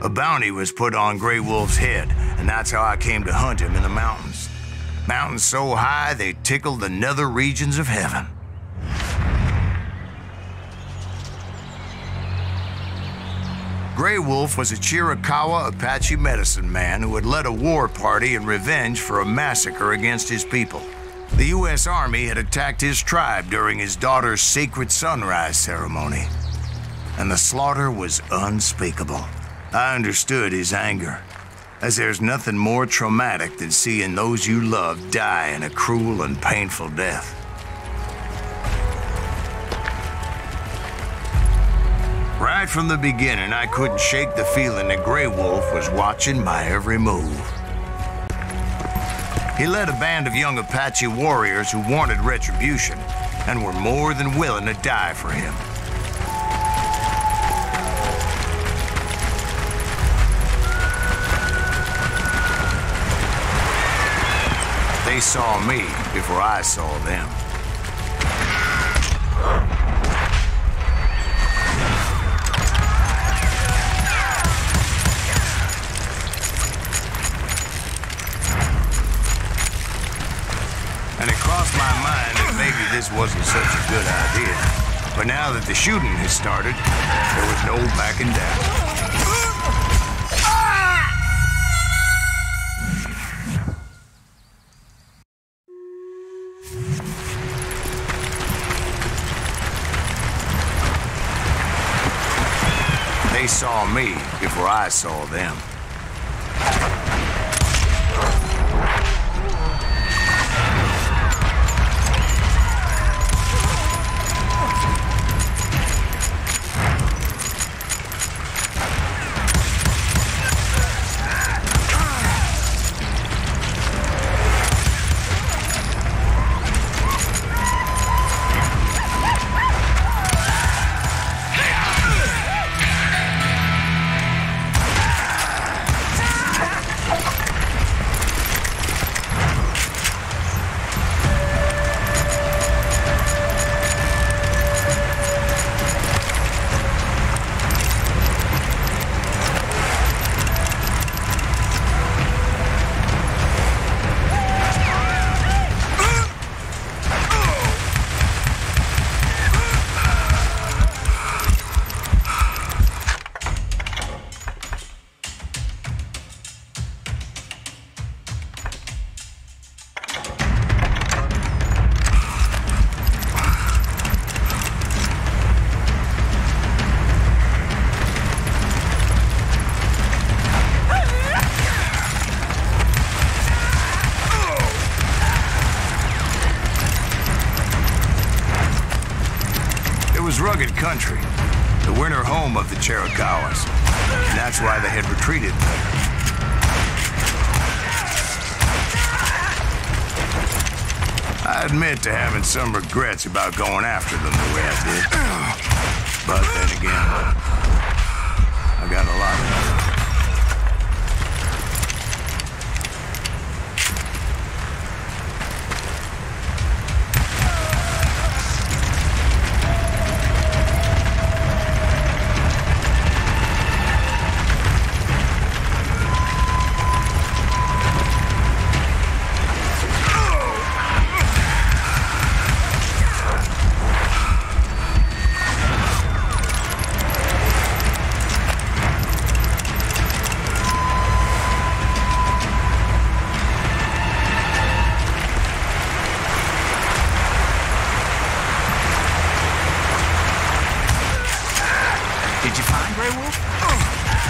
A bounty was put on Grey Wolf's head, and that's how I came to hunt him in the mountains. Mountains so high they tickled the nether regions of heaven. Grey Wolf was a Chiricahua Apache medicine man who had led a war party in revenge for a massacre against his people. The U.S. Army had attacked his tribe during his daughter's sacred sunrise ceremony, and the slaughter was unspeakable. I understood his anger, as there's nothing more traumatic than seeing those you love die in a cruel and painful death. Right from the beginning, I couldn't shake the feeling that Grey Wolf was watching my every move. He led a band of young Apache warriors who wanted retribution and were more than willing to die for him. They saw me before I saw them. And it crossed my mind that maybe this wasn't such a good idea. But now that the shooting has started, there was no backing down. They saw me before I saw them. Rugged country, the winter home of the Chiricahuas. And that's why they had retreated there. I admit to having some regrets about going after them the way I did. But then again, I got a lot of them.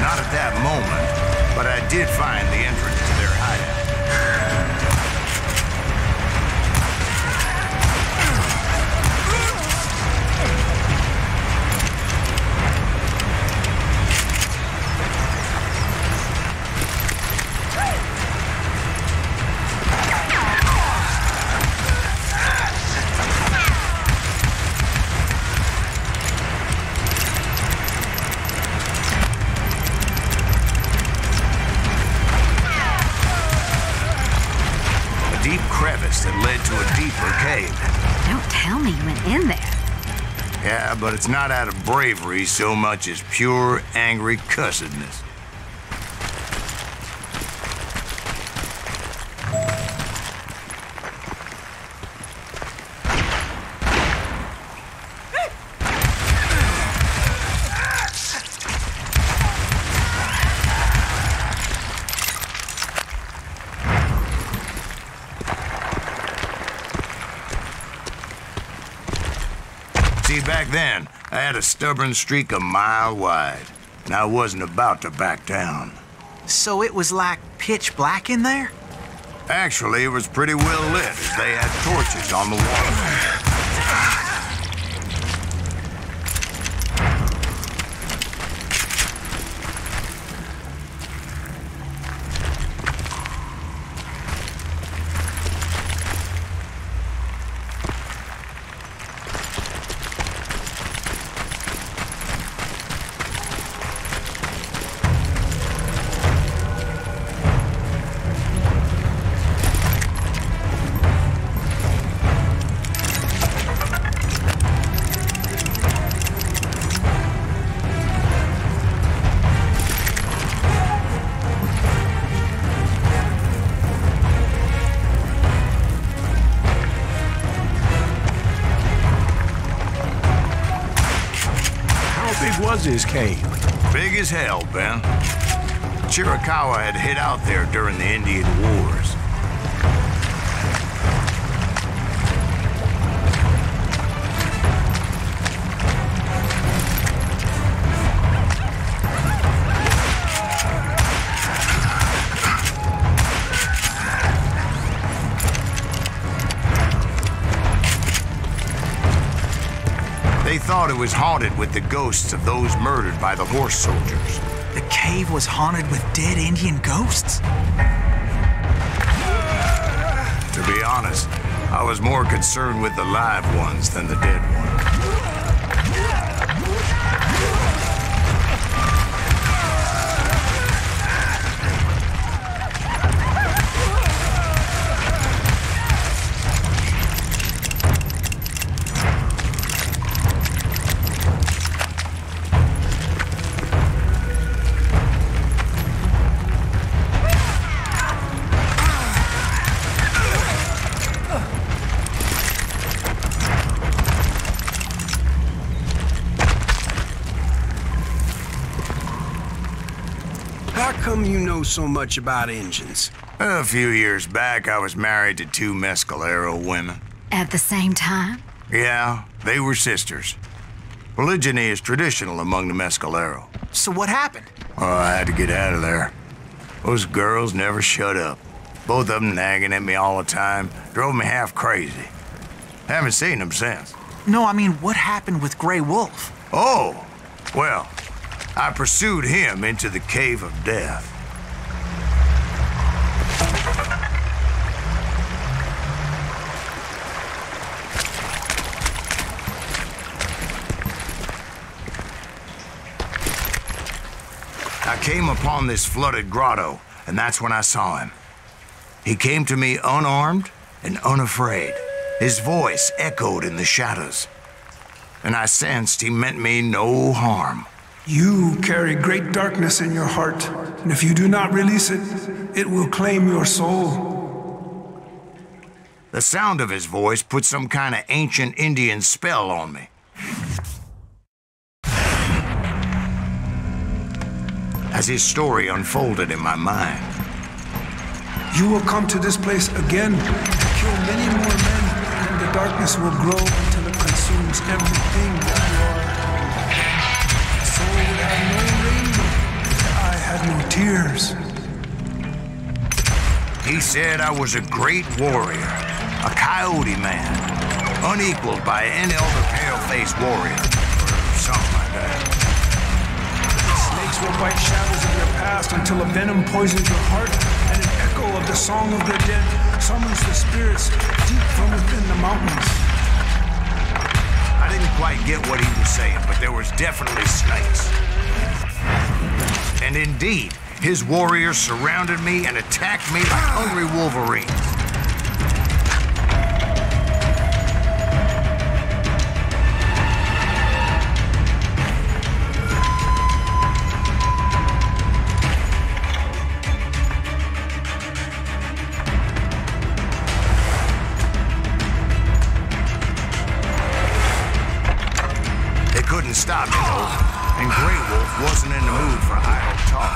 Not at that moment, but I did find the entrance to their hideout. That led to a deeper cave. Don't tell me you went in there. Yeah, but it's not out of bravery so much as pure, angry cussedness. See, back then, I had a stubborn streak a mile wide, and I wasn't about to back down. So it was like pitch black in there? Actually, it was pretty well lit, as they had torches on the wall. Was his cave? Big as hell, Ben. Chiricahua had hid out there during the Indian Wars. They thought it was haunted with the ghosts of those murdered by the horse soldiers. The cave was haunted with dead Indian ghosts? To be honest, I was more concerned with the live ones than the dead ones. How come you know so much about engines? A few years back, I was married to 2 Mescalero women. At the same time? Yeah, they were sisters. Polygyny is traditional among the Mescalero. So what happened? Oh, I had to get out of there. Those girls never shut up. Both of them nagging at me all the time. Drove me half crazy. Haven't seen them since. No, I mean, what happened with Grey Wolf? Oh, well, I pursued him into the Cave of Death. I came upon this flooded grotto, and that's when I saw him. He came to me unarmed and unafraid. His voice echoed in the shadows, and I sensed he meant me no harm. You carry great darkness in your heart, and if you do not release it, it will claim your soul. The sound of his voice put some kind of ancient Indian spell on me. As his story unfolded in my mind. You will come to this place again, kill many more men, and the darkness will grow until it consumes everything that you are. Soul would have no rainbow. I had no tears. He said I was a great warrior, a coyote man, unequaled by any other pale-faced warrior, or something like that. Snakes will bite shadows of your past until a venom poisons your heart, and an echo of the song of the dead summons the spirits deep from within the mountains. I didn't quite get what he was saying, but there was definitely snakes. And indeed, his warriors surrounded me and attacked me like hungry wolverines. They couldn't stop me, though, and Grey Wolf wasn't in the mood for idle talk.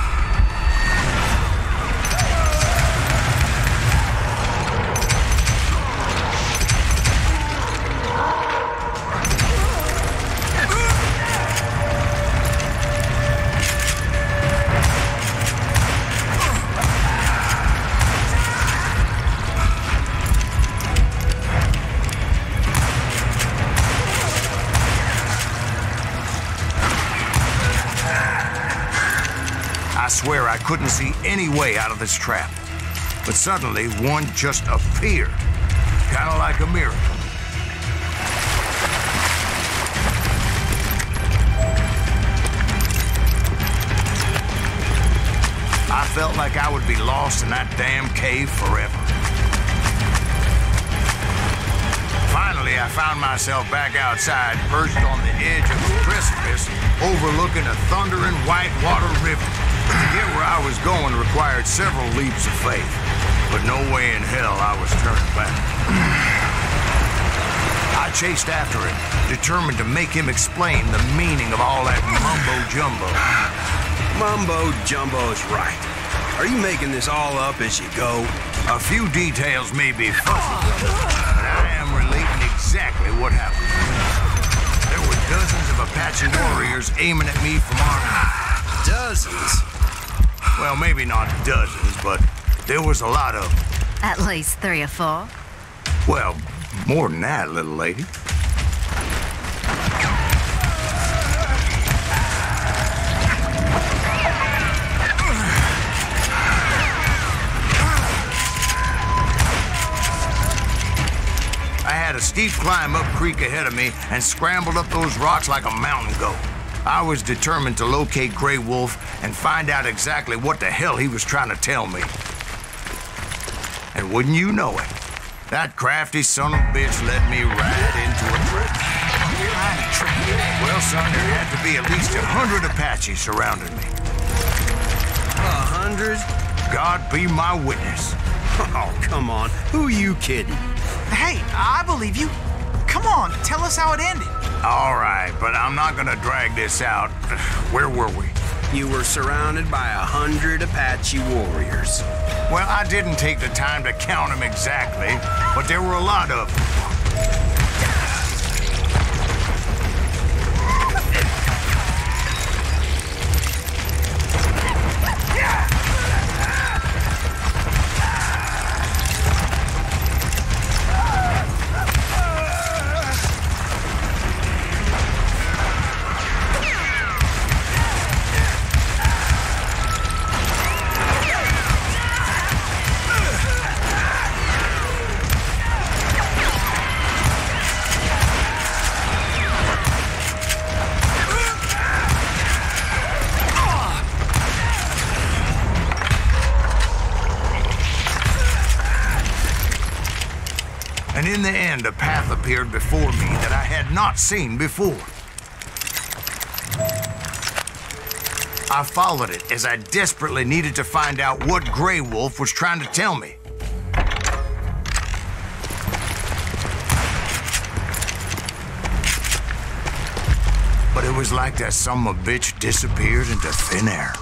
swear I couldn't see any way out of this trap. But suddenly, one just appeared, kind of like a miracle. I felt like I would be lost in that damn cave forever. Finally, I found myself back outside, perched on the edge of a precipice, overlooking a thundering whitewater river. To get where I was going required several leaps of faith, but no way in hell I was turning back. I chased after him, determined to make him explain the meaning of all that mumbo-jumbo. Mumbo-jumbo's right. Are you making this all up as you go? A few details may be fuzzy, but I am relating exactly what happened. There were dozens of Apache warriors aiming at me from our... Dozens? Well, maybe not dozens, but there was a lot of them. At least 3 or 4. Well, more than that, little lady. I had a steep climb up creek ahead of me and scrambled up those rocks like a mountain goat. I was determined to locate Grey Wolf and find out exactly what the hell he was trying to tell me. And wouldn't you know it, that crafty son of a bitch led me right into a trap. Well, son, there had to be at least 100 Apaches surrounding me. 100? God be my witness. Oh, come on. Who are you kidding? Hey, I believe you. Come on, tell us how it ended. All right, but I'm not gonna drag this out. Where were we? You were surrounded by 100 Apache warriors. Well, I didn't take the time to count them exactly, but there were a lot of them. And in the end, a path appeared before me that I had not seen before. I followed it as I desperately needed to find out what Grey Wolf was trying to tell me. But it was like that son of a bitch disappeared into thin air.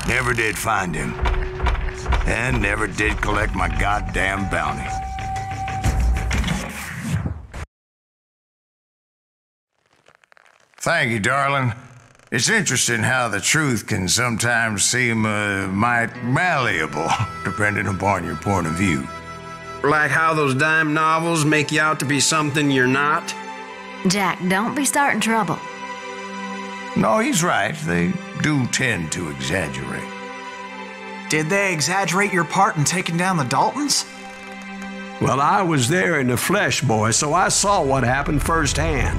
Never did find him, and never did collect my goddamn bounty. Thank you, darling. It's interesting how the truth can sometimes seem might malleable, depending upon your point of view. Like how those dime novels make you out to be something you're not? Jack, don't be starting trouble. No, he's right. They do tend to exaggerate. Did they exaggerate your part in taking down the Daltons? Well, I was there in the flesh, boy, so I saw what happened firsthand.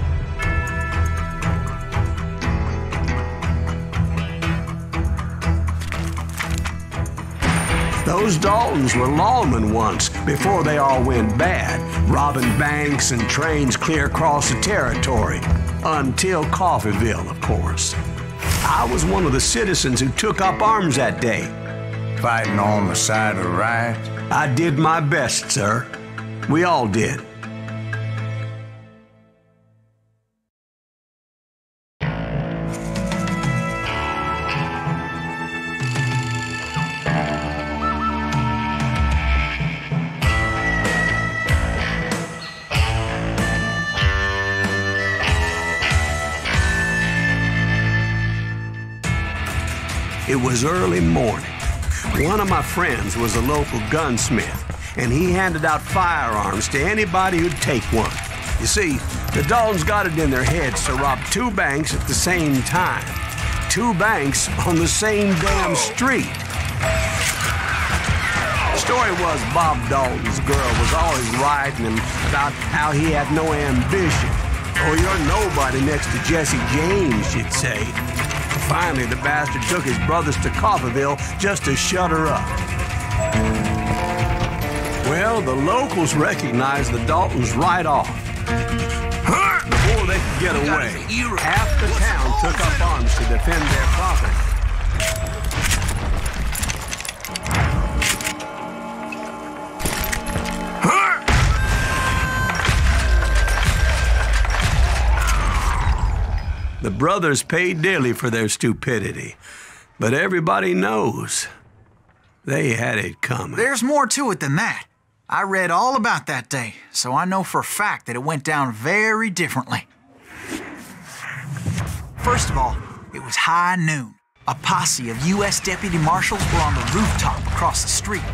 Those Daltons were lawmen once, before they all went bad, robbing banks and trains clear across the territory. Until Coffeeville, of course. I was one of the citizens who took up arms that day. Fighting on the side of the right? I did my best, sir. We all did. It was early morning. One of my friends was a local gunsmith. and he handed out firearms to anybody who'd take one. You see, the Daltons got it in their heads to rob 2 banks at the same time. 2 banks on the same damn street. The story was Bob Dalton's girl was always writing him about how he had no ambition. Oh, you're nobody next to Jesse James, she'd say. Finally, the bastard took his brothers to Coffeyville just to shut her up. Well, the locals recognized the Daltons right off. Before they could get away, half the town took up arms to defend their property. The brothers paid dearly for their stupidity, but everybody knows they had it coming. There's more to it than that. I read all about that day, so I know for a fact that it went down very differently. First of all, it was high noon. A posse of U.S. deputy marshals were on the rooftop across the street.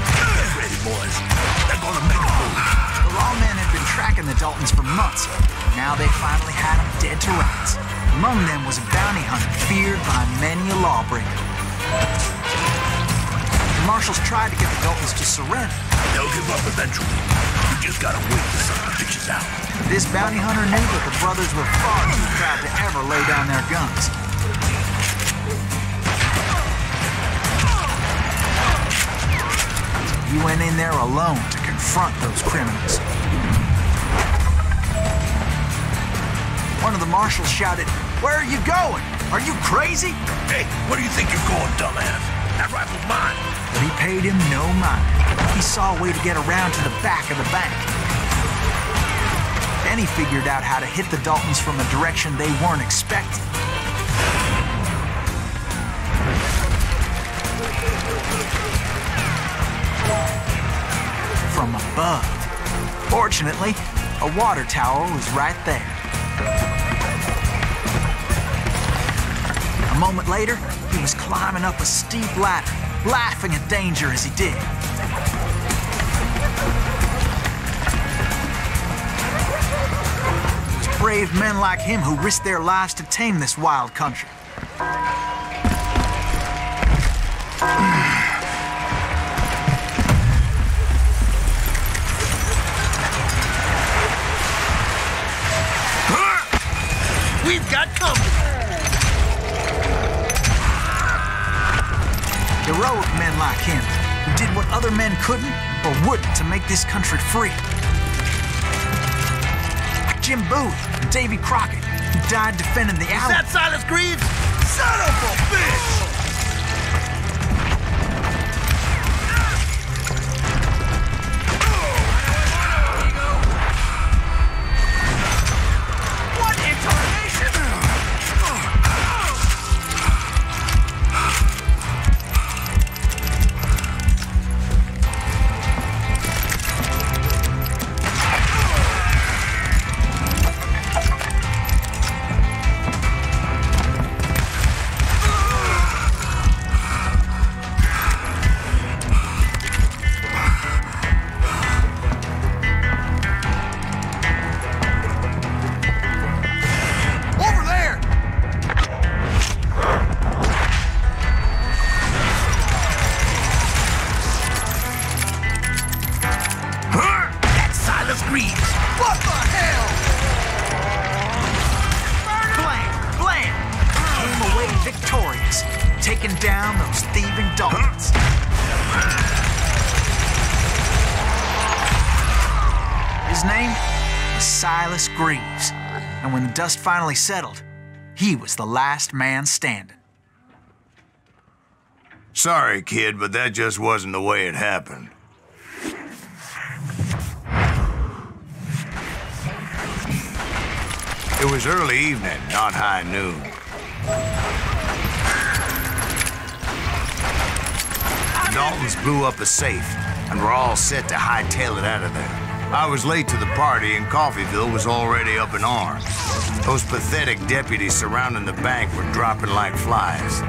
Get ready, boys. They're gonna make a move. The lawmen had been tracking the Daltons for months. Now they finally had them dead to rights. Among them was a bounty hunter feared by many a lawbreaker. The marshals tried to get the Daltons to surrender. They'll give up eventually. You just gotta wait till something bitches out. This bounty hunter knew that the brothers were far too proud to ever lay down their guns. He went in there alone to confront those criminals. One of the marshals shouted, "Where are you going? Are you crazy?" Hey, where do you think you're going, dumbass? That rifle's mine. But he paid him no mind. He saw a way to get around to the back of the bank. Then he figured out how to hit the Daltons from a direction they weren't expecting. From above. Fortunately, a water tower was right there. A moment later, he was climbing up a steep ladder, laughing at danger as he did. It was brave men like him who risked their lives to tame this wild country. We've got company. Heroic men like him, who did what other men couldn't or wouldn't to make this country free. Jim Booth and Davy Crockett, who died defending the alley. Is that Silas Greaves? Son of a bitch! What in tarnation? What the hell? Blam! Blam! Came away victorious, taking down those thieving Daltons. His name was Silas Greaves, and when the dust finally settled, he was the last man standing. Sorry, kid, but that just wasn't the way it happened. It was early evening, not high noon. The Daltons blew up a safe, and were all set to hightail it out of there. I was late to the party, and Coffeyville was already up in arms. Those pathetic deputies surrounding the bank were dropping like flies.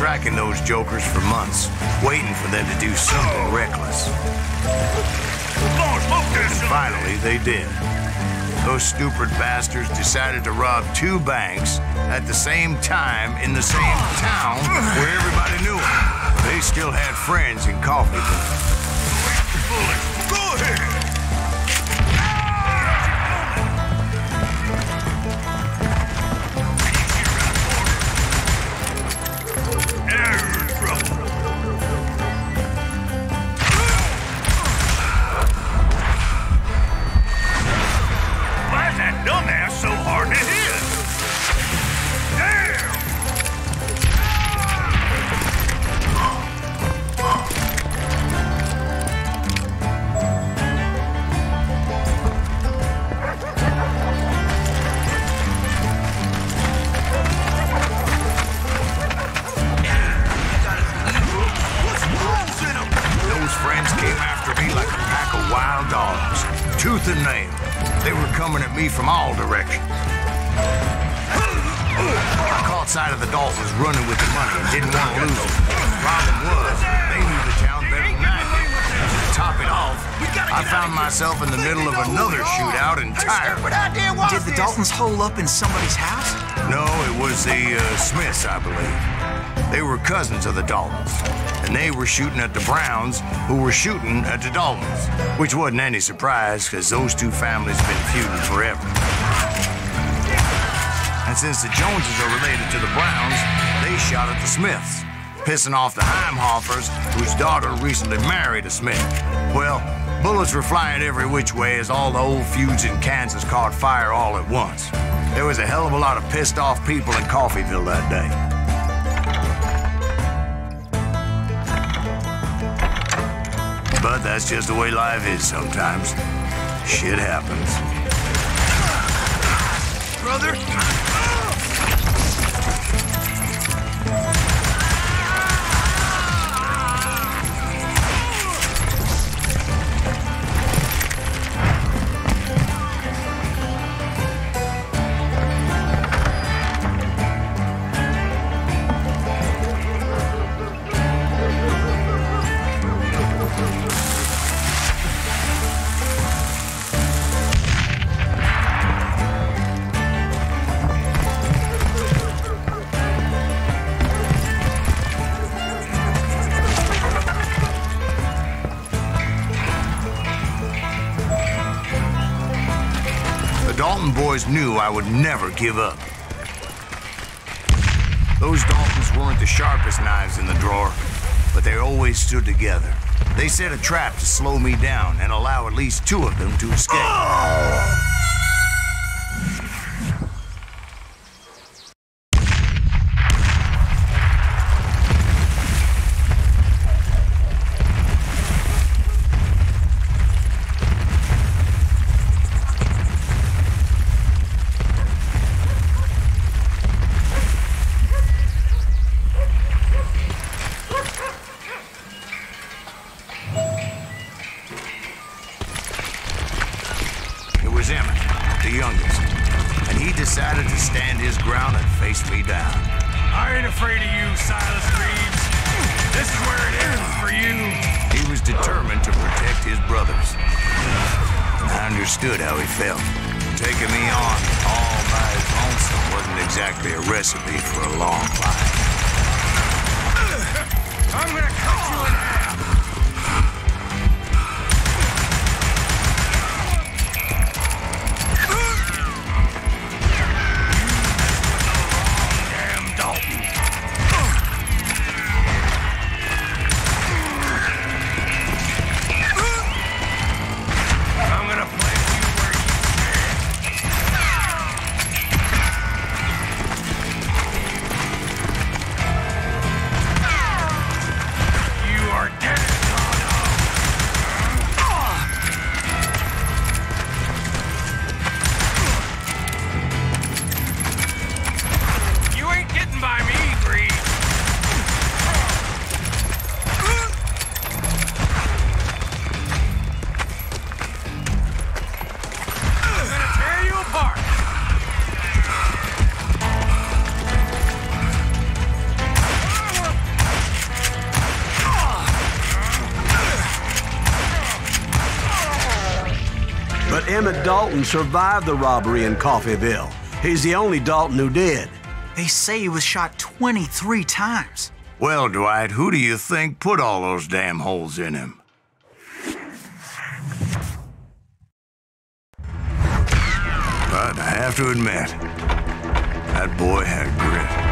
tracking those jokers for months, waiting for them to do something reckless. And finally, they did. Those stupid bastards decided to rob 2 banks at the same time in the same town where everybody knew them. They still had friends in Coffeeville. Go ahead! Tooth and nail. They were coming at me from all directions. I caught sight of the Daltons running with the money and didn't want to lose them. Problem was, they knew the town better than I did. To top it off, I found myself in the middle of another shootout entirely. Did the Daltons hole up in somebody's house? No, it was the Smiths, I believe. They were cousins of the Daltons, and they were shooting at the Browns, who were shooting at the Daltons, which wasn't any surprise, because those 2 families have been feuding forever. And since the Joneses are related to the Browns, they shot at the Smiths, pissing off the Heimhoffers, whose daughter recently married a Smith. Well, bullets were flying every which way as all the old feuds in Kansas caught fire all at once. There was a hell of a lot of pissed off people in Coffeeville that day. But that's just the way life is sometimes. Shit happens. Brother? Dalton boys knew I would never give up. Those Daltons weren't the sharpest knives in the drawer, but they always stood together. They set a trap to slow me down and allow at least 2 of them to escape. The youngest, and he decided to stand his ground and face me down. I ain't afraid of you, Silas Reeves. This is where it ends for you. He was determined to protect his brothers. I understood how he felt. Taking me on all by his lonesome wasn't exactly a recipe for a long life. I'm gonna cut you in half. Emmett Dalton survived the robbery in Coffeyville. He's the only Dalton who did. They say he was shot 23 times. Well, Dwight, who do you think put all those damn holes in him? But I have to admit, that boy had grit.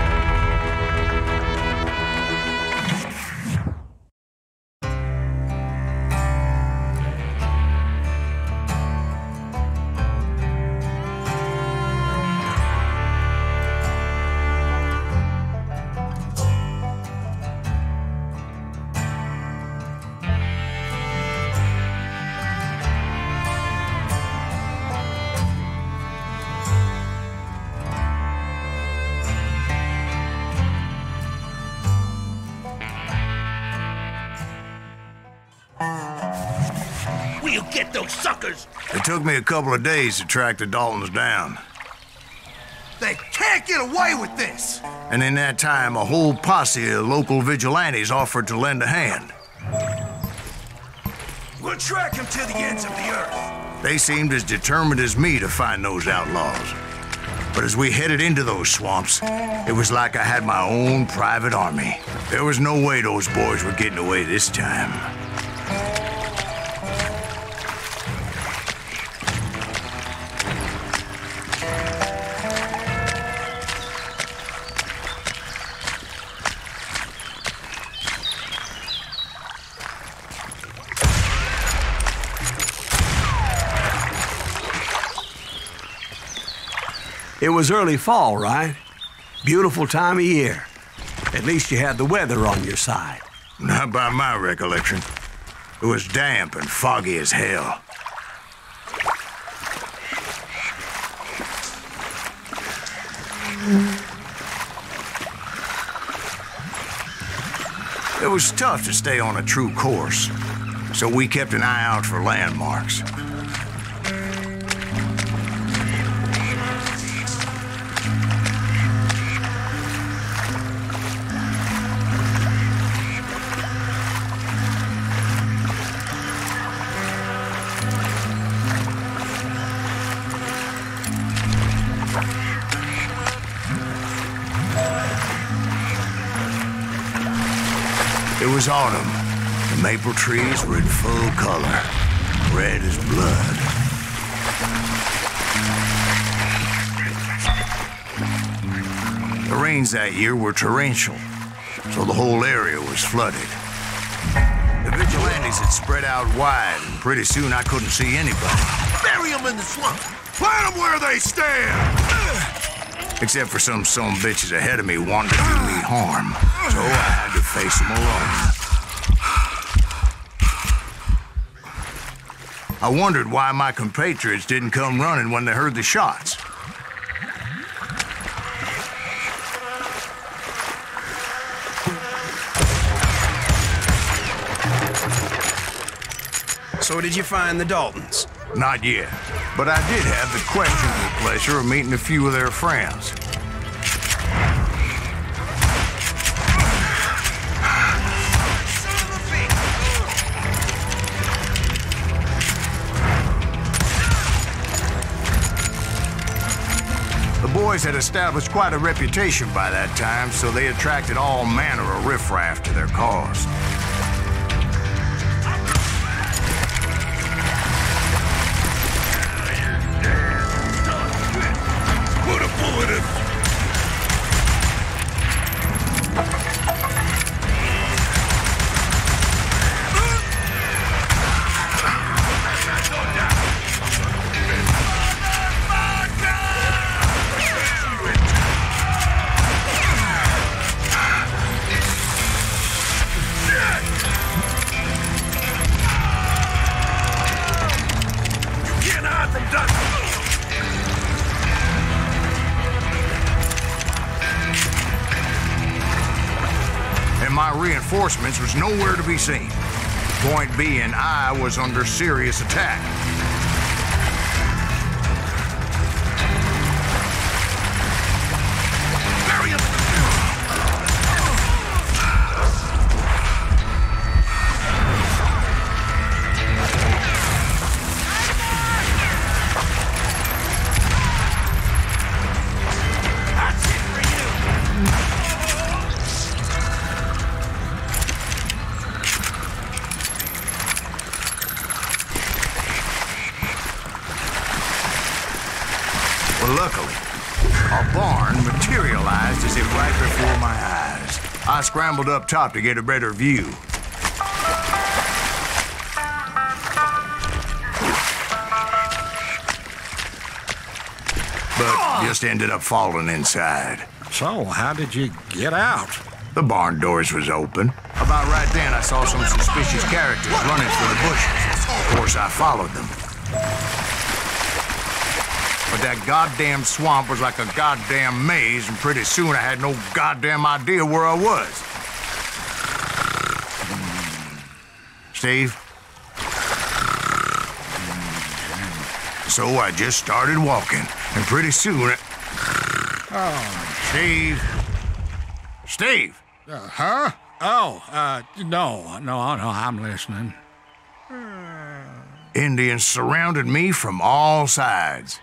We'll get those suckers! It took me a couple of days to track the Daltons down. They can't get away with this! And in that time, a whole posse of local vigilantes offered to lend a hand. We'll track them to the ends of the earth. They seemed as determined as me to find those outlaws. But as we headed into those swamps, it was like I had my own private army. There was no way those boys were getting away this time. It was early fall, right? Beautiful time of year. At least you had the weather on your side. Not by my recollection. It was damp and foggy as hell. It was tough to stay on a true course, so we kept an eye out for landmarks. It was autumn. The maple trees were in full color, red as blood. The rains that year were torrential, so the whole area was flooded. The vigilantes had spread out wide, and pretty soon I couldn't see anybody. Bury them in the swamp! Plant them where they stand! Except for some bitches ahead of me wanting to do me harm, so I had to face them alone. I wondered why my compatriots didn't come running when they heard the shots. So did you find the Daltons? Not yet, but I did have the questionable pleasure of meeting a few of their friends. The boys had established quite a reputation by that time, so they attracted all manner of riffraff to their cause. Put a bullet in. My reinforcements was nowhere to be seen. Point being, I was under serious attack. Luckily, a barn materialized as if right before my eyes. I scrambled up top to get a better view. But just ended up falling inside. So, how did you get out? The barn doors was open. About right then, I saw some suspicious characters running through the bushes. Of course, I followed them. But that goddamn swamp was like a goddamn maze, and pretty soon I had no goddamn idea where I was. Steve? So I just started walking, and pretty soon Steve? Steve! Huh? Oh, no, I'm listening. Indians surrounded me from all sides.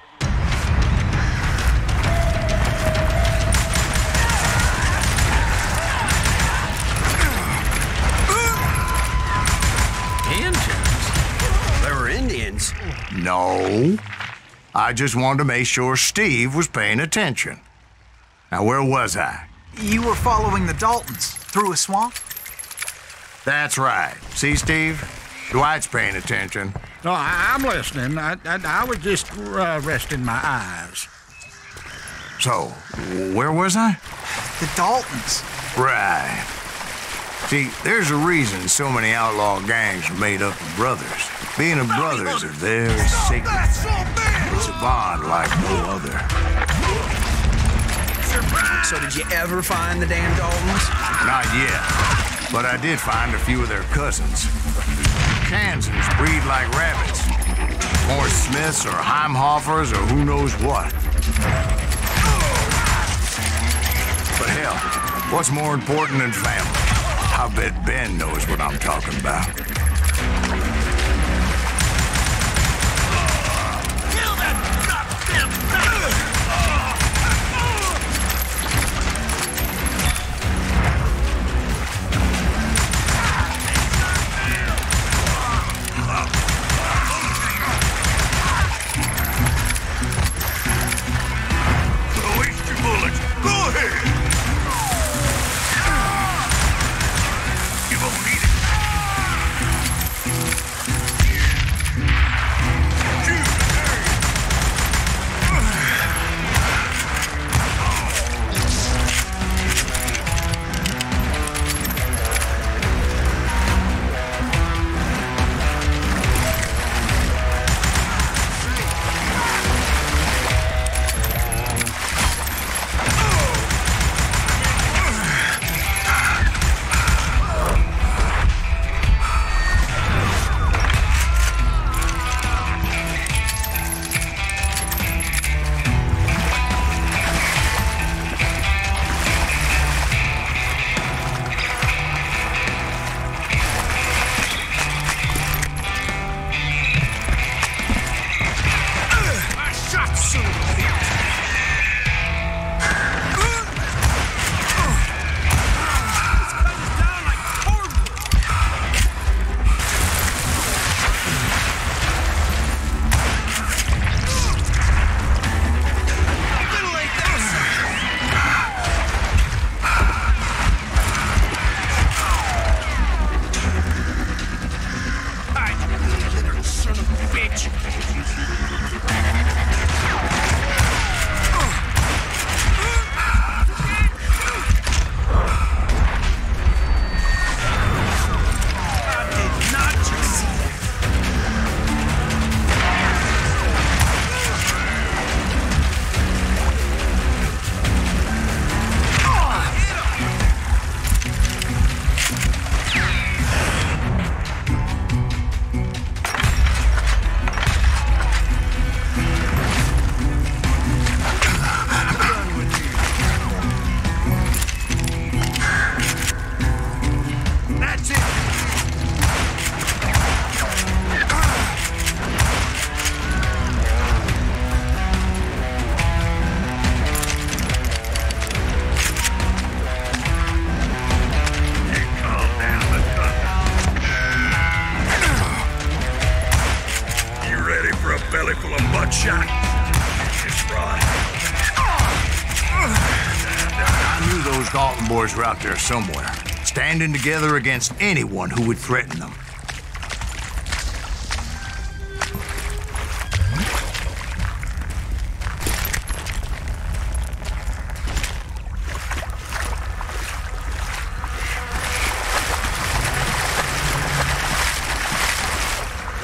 Indians? No. I just wanted to make sure Steve was paying attention. Now, where was I? You were following the Daltons through a swamp? That's right. See, Steve? Dwight's paying attention. No, I'm listening. I was just resting my eyes. So, where was I? The Daltons. Right. See, there's a reason so many outlaw gangs are made up of brothers. Being a brother is a very sacred thing. It's a bond like no other. So did you ever find the damn Daltons? Not yet, but I did find a few of their cousins. Kansans breed like rabbits. More Smiths or Heimhoffers or who knows what. But hell, what's more important than family? I bet Ben knows what I'm talking about. Belly full of butt shot. It's right. boys were out there somewhere, standing together against anyone who would threaten them.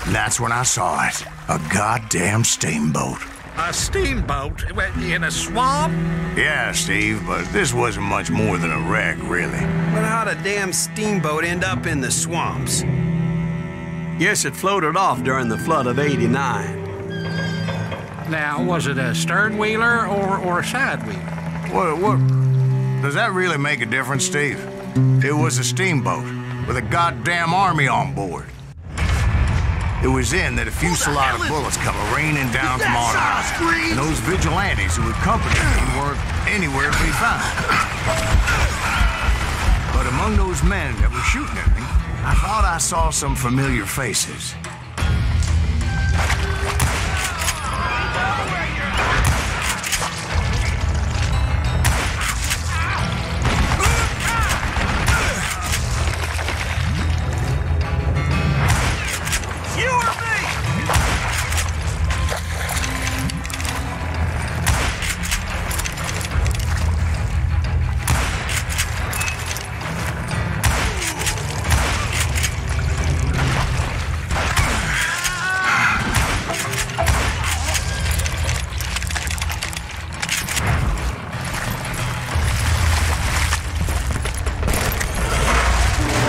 And that's when I saw it. A goddamn steamboat. A steamboat? In a swamp? Yeah, Steve, but this wasn't much more than a wreck, really. But how'd a damn steamboat end up in the swamps? Yes, it floated off during the flood of '89. Now, was it a stern wheeler or a side wheeler? What? Does that really make a difference, Steve? It was a steamboat with a goddamn army on board. It was then that a fusillade of bullets come raining down from on high, and those vigilantes who accompanied me weren't anywhere to be found. But among those men that were shooting at me, I thought I saw some familiar faces.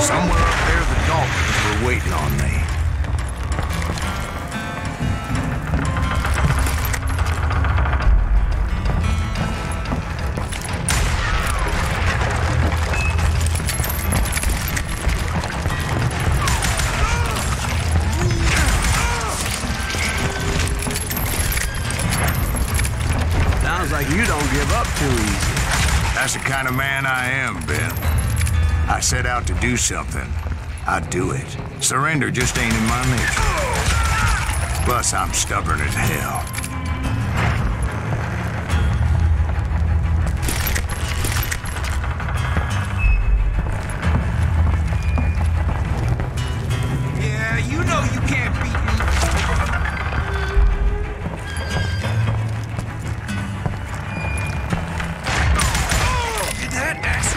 Somewhere up there, the Daltons were waiting on me. Sounds like you don't give up too easy. That's the kind of man I am, Ben. I set out to do something. I do it. Surrender just ain't in my nature. Plus, I'm stubborn as hell. Yeah, you know you can't beat me. That ass.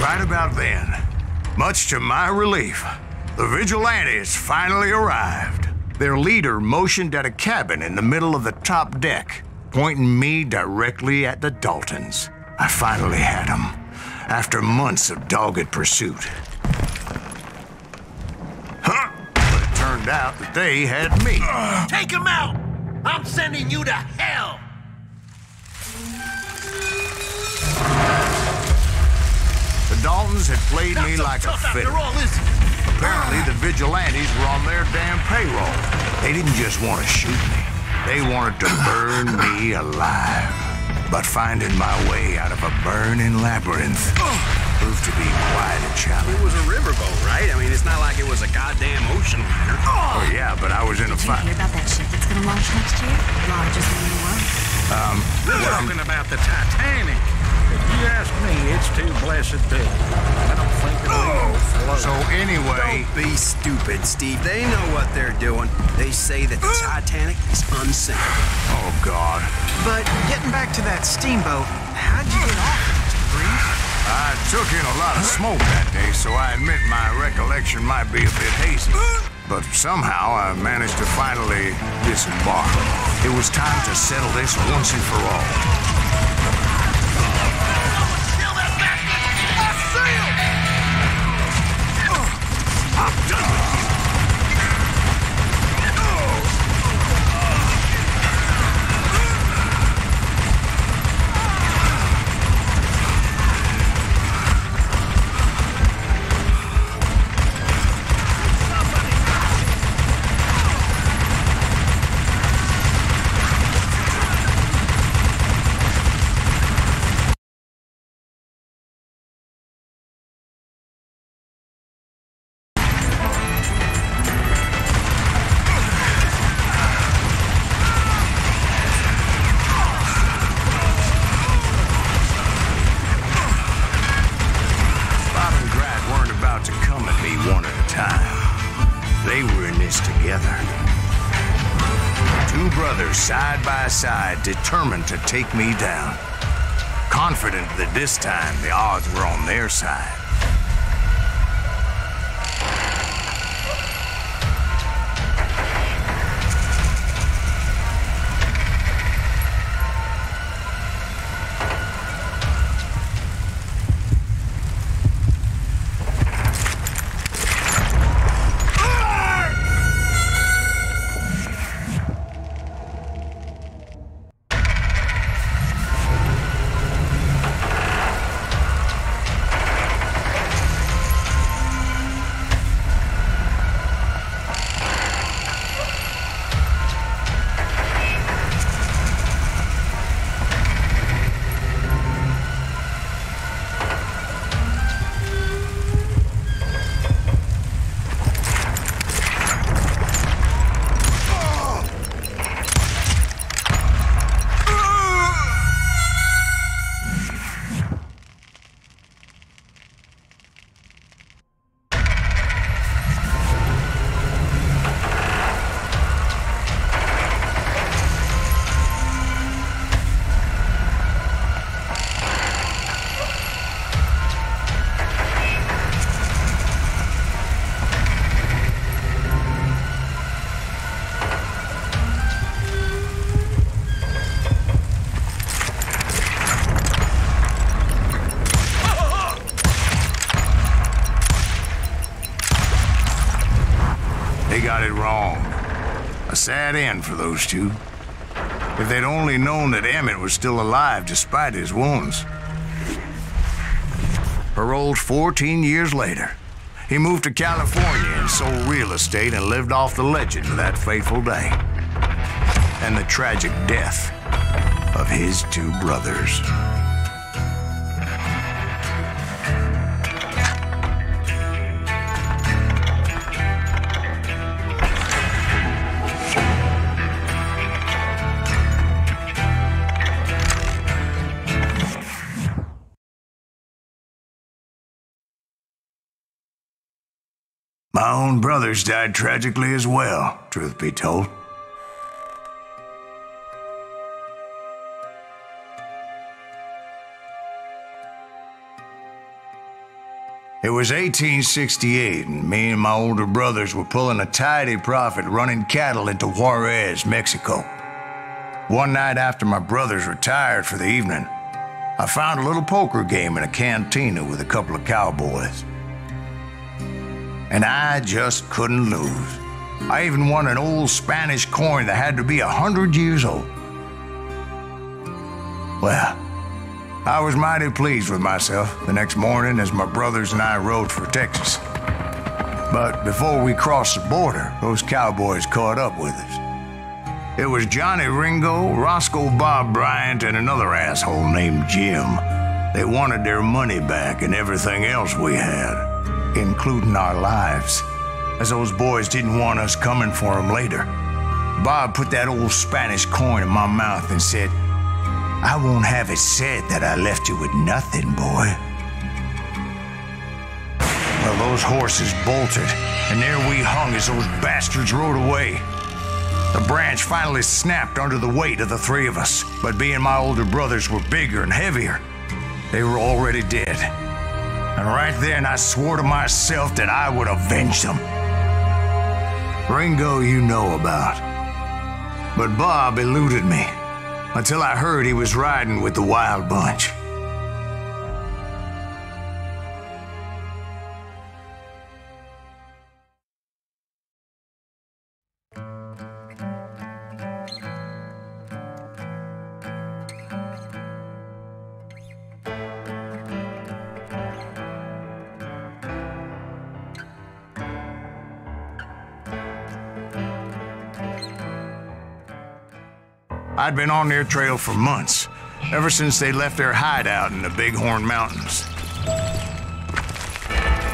Right about then, much to my relief, the vigilantes finally arrived. Their leader motioned at a cabin in the middle of the top deck, pointing me directly at the Daltons. I finally had them, after months of dogged pursuit. Huh? But it turned out that they had me. Take him out! I'm sending you to hell! The Daltons had played me like a fiddle. Apparently, the vigilantes were on their damn payroll. They didn't just want to shoot me. They wanted to burn me alive. But finding my way out of a burning labyrinth proved to be quite a challenge. It was a riverboat, right? I mean, it's not like it was a goddamn ocean liner. Oh, yeah, but I was in a fight. Did you hear about that ship that's gonna launch next year? Largest in the world. They're talking about the Titanic. If you ask me, it's too blessed big. I don't think it'll float. So anyway, Don't be stupid, Steve. They know what they're doing. They say that the Titanic is unsinkable. oh God, But getting back to that steamboat, how'd you get off it, Mr. Breeze? I took in a lot of smoke that day, so I admit my recollection might be a bit hazy. But somehow I managed to finally disembark. It was time to settle this once and for all. Kill that bastard! I see him! I'm done with you! me one at a time. They were in this together. Two brothers side by side, determined to take me down. Confident that this time the odds were on their side. They got it wrong. A sad end for those two. If they'd only known that Emmett was still alive despite his wounds. Paroled 14 years later, he moved to California and sold real estate and lived off the legend of that fateful day. And the tragic death of his two brothers. My own brothers died tragically as well, truth be told. It was 1868, and me and my older brothers were pulling a tidy profit running cattle into Juarez, Mexico. One night after my brothers retired for the evening, I found a little poker game in a cantina with a couple of cowboys. And I just couldn't lose. I even won an old Spanish coin that had to be 100 years old. Well, I was mighty pleased with myself the next morning as my brothers and I rode for Texas. But before we crossed the border, those cowboys caught up with us. It was Johnny Ringo, Roscoe Bob Bryant, and another asshole named Jim. They wanted their money back and everything else we had, including our lives, as those boys didn't want us coming for them later. Bob put that old Spanish coin in my mouth and said, "I won't have it said that I left you with nothing, boy." Well, those horses bolted, and there we hung as those bastards rode away. The branch finally snapped under the weight of the three of us, but being my older brothers were bigger and heavier, they were already dead. And right then, I swore to myself that I would avenge them. Ringo you know about. But Bob eluded me until I heard he was riding with the Wild Bunch. I'd been on their trail for months, ever since they left their hideout in the Bighorn Mountains.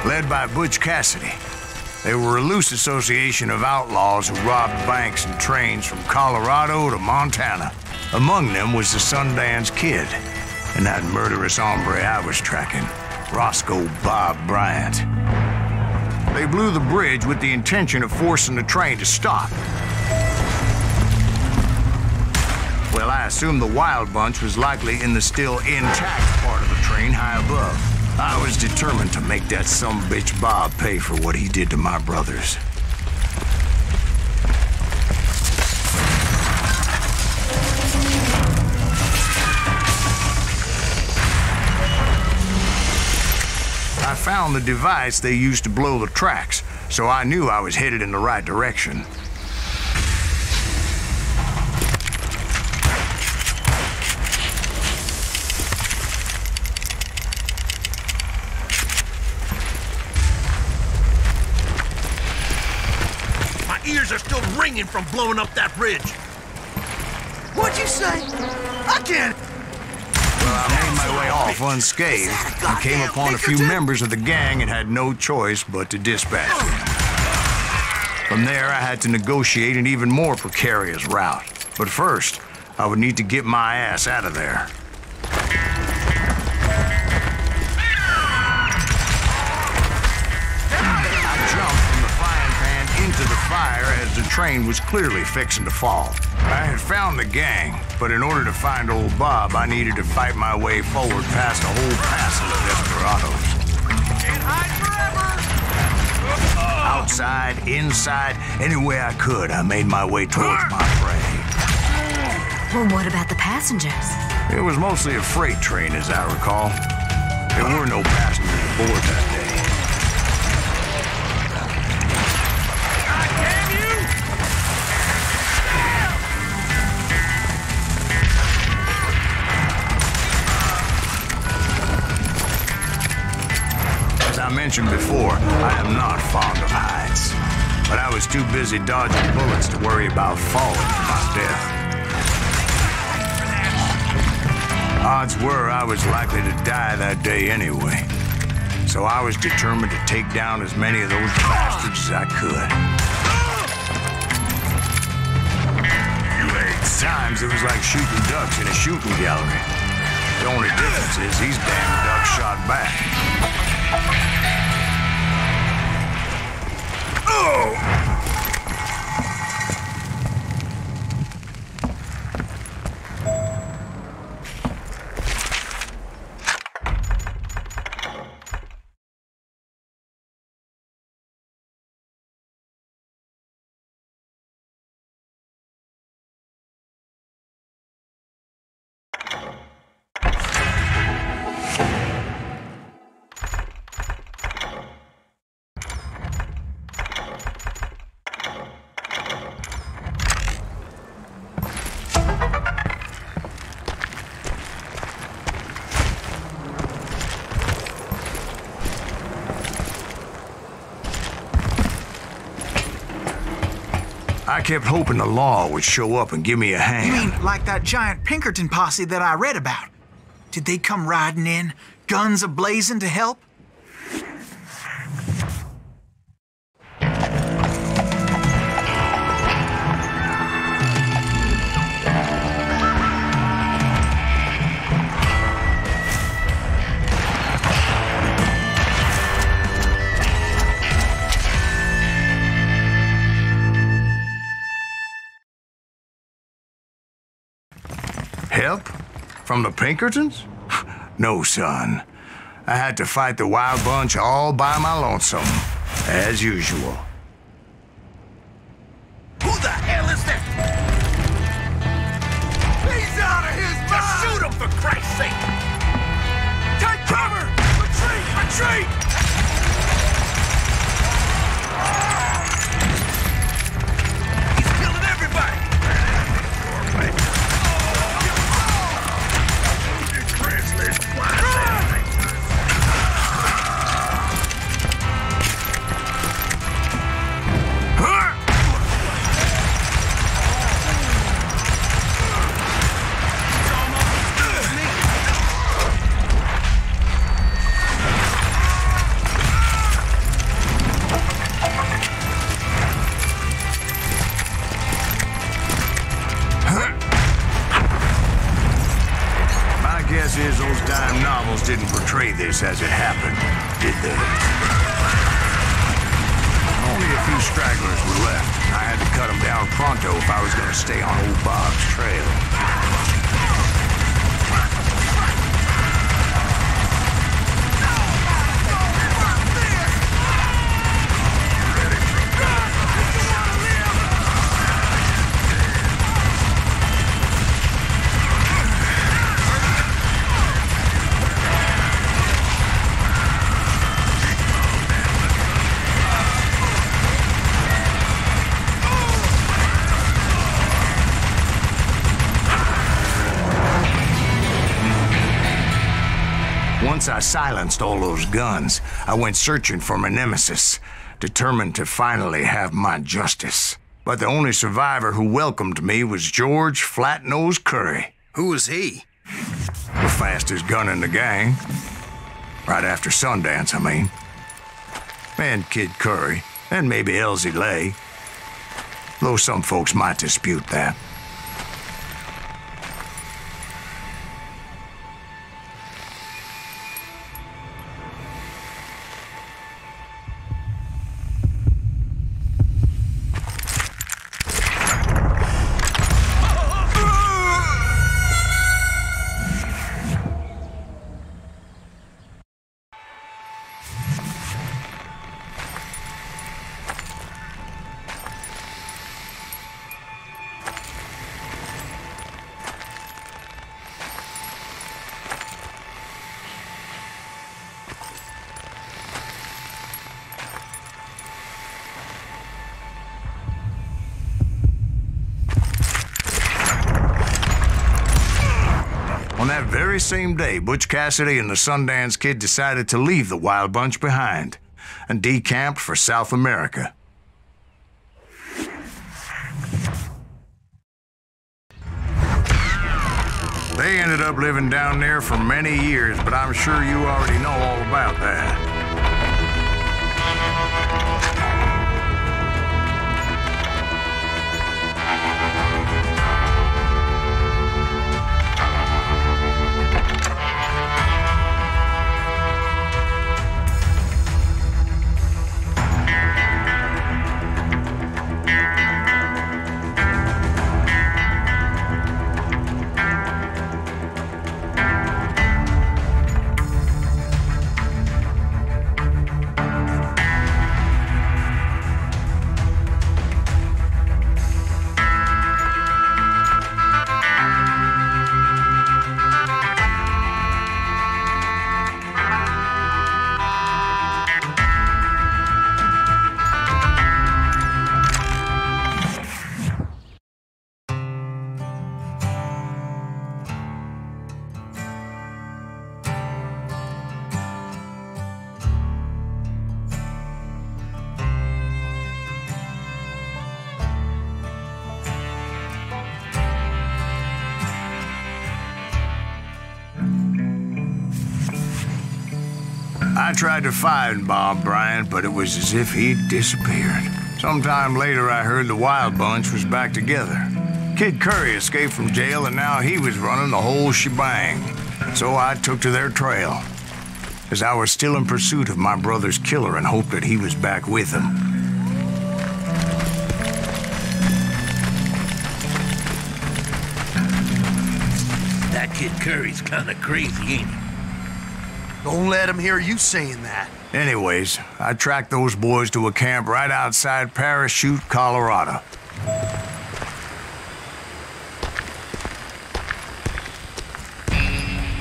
Led by Butch Cassidy, they were a loose association of outlaws who robbed banks and trains from Colorado to Montana. Among them was the Sundance Kid, and that murderous hombre I was tracking, Roscoe Bob Bryant. They blew the bridge with the intention of forcing the train to stop. Well, I assumed the Wild Bunch was likely in the still intact part of the train high above. I was determined to make that sumbitch Bob pay for what he did to my brothers. I found the device they used to blow the tracks, so I knew I was headed in the right direction. My ears are still ringing from blowing up that bridge. What'd you say? I can't. Well, I made my way off unscathed and came upon a few members of the gang and had no choice but to dispatch them. From there, I had to negotiate an even more precarious route. But first, I would need to get my ass out of there. I jumped from the frying pan into the fire as the train was clearly fixing to fall. I had found the gang, but in order to find old Bob, I needed to fight my way forward past a whole passel of desperados. Can't hide forever! Outside, inside, any way I could, I made my way towards my prey. Well, what about the passengers? It was mostly a freight train, as I recall. There were no passengers aboard that day. God damn you! As I mentioned before, I am not fond of heights. But I was too busy dodging bullets to worry about falling to my death. Odds were I was likely to die that day anyway. So I was determined to take down as many of those bastards as I could. At times, it was like shooting ducks in a shooting gallery. The only difference is these damn ducks shot back. I kept hoping the law would show up and give me a hand. You mean like that giant Pinkerton posse that I read about? Did they come riding in, guns a-blazing to help? Help? From the Pinkertons? No, son. I had to fight the Wild Bunch all by my lonesome, as usual. Who the hell is that? He's out of his mind! Just shoot him, for Christ's sake! Take cover! Retreat! Retreat! He's killing everybody! Guess is those dime novels didn't portray this as it happened, did they? few stragglers were left, and I had to cut them down pronto if I was going to stay on old Bob's trail. Once I silenced all those guns, I went searching for my nemesis, determined to finally have my justice. But the only survivor who welcomed me was George Flat-Nosed Curry. Who was he? The fastest gun in the gang. Right after Sundance, I mean. And Kid Curry, and maybe Elsie Lay. Though some folks might dispute that. On that very same day, Butch Cassidy and the Sundance Kid decided to leave the Wild Bunch behind and decamped for South America. They ended up living down there for many years, but I'm sure you already know all about that. I tried to find Bob Bryant, but it was as if he'd disappeared. Sometime later, I heard the Wild Bunch was back together. Kid Curry escaped from jail, and now he was running the whole shebang. So I took to their trail, as I was still in pursuit of my brother's killer and hoped that he was back with him. That Kid Curry's kind of crazy, ain't he? Don't let him hear you saying that. Anyways, I tracked those boys to a camp right outside Parachute, Colorado.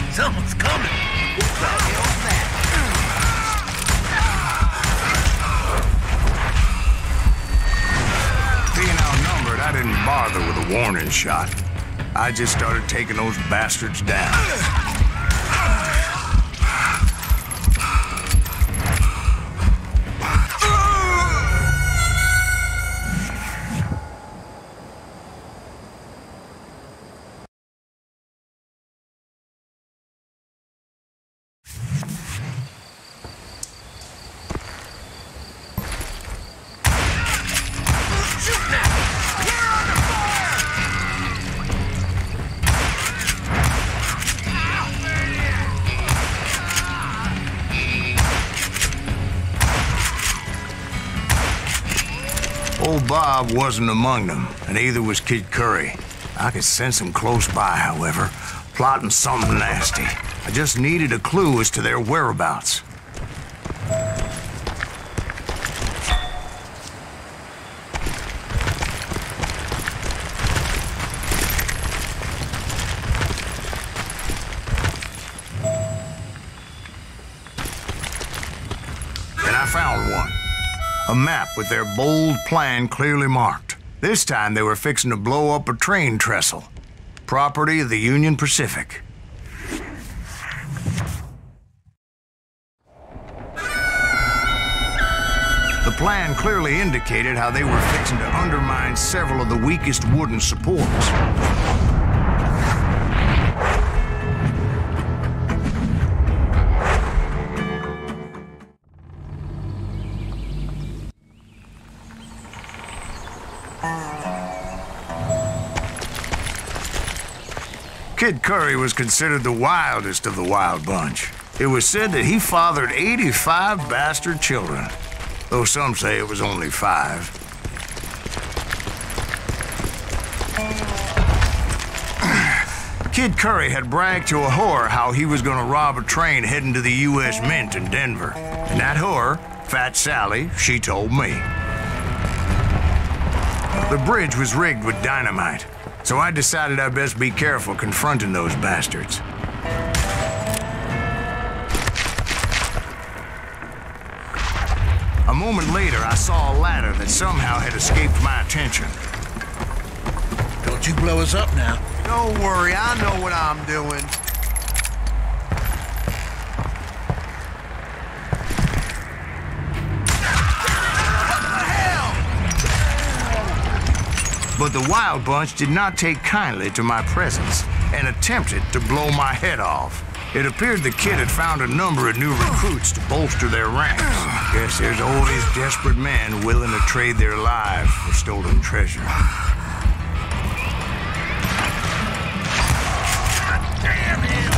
Someone's coming. What the hell's that? Being outnumbered, I didn't bother with a warning shot. I just started taking those bastards down. Old Bob wasn't among them, and neither was Kid Curry. I could sense them close by, however, plotting something nasty. I just needed a clue as to their whereabouts. And I found one. A map with their bold plan clearly marked. This time they were fixing to blow up a train trestle. Property of the Union Pacific. The plan clearly indicated how they were fixing to undermine several of the weakest wooden supports. Kid Curry was considered the wildest of the wild bunch. It was said that he fathered 85 bastard children, though some say it was only 5. Kid Curry had bragged to a whore how he was going to rob a train heading to the U.S. Mint in Denver. And that whore, Fat Sally, she told me. The bridge was rigged with dynamite, so I decided I'd best be careful confronting those bastards. A moment later, I saw a ladder that somehow had escaped my attention. Don't you blow us up now. Don't worry, I know what I'm doing. But the Wild Bunch did not take kindly to my presence and attempted to blow my head off. It appeared the kid had found a number of new recruits to bolster their ranks. Guess there's always desperate men willing to trade their lives for stolen treasure. Damn him!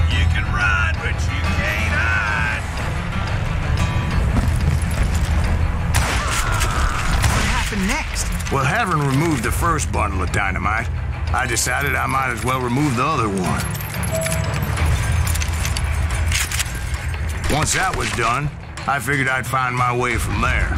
You can run, but you can't hide. What happened next? Well, having removed the first bundle of dynamite, I decided I might as well remove the other one. Once that was done, I figured I'd find my way from there.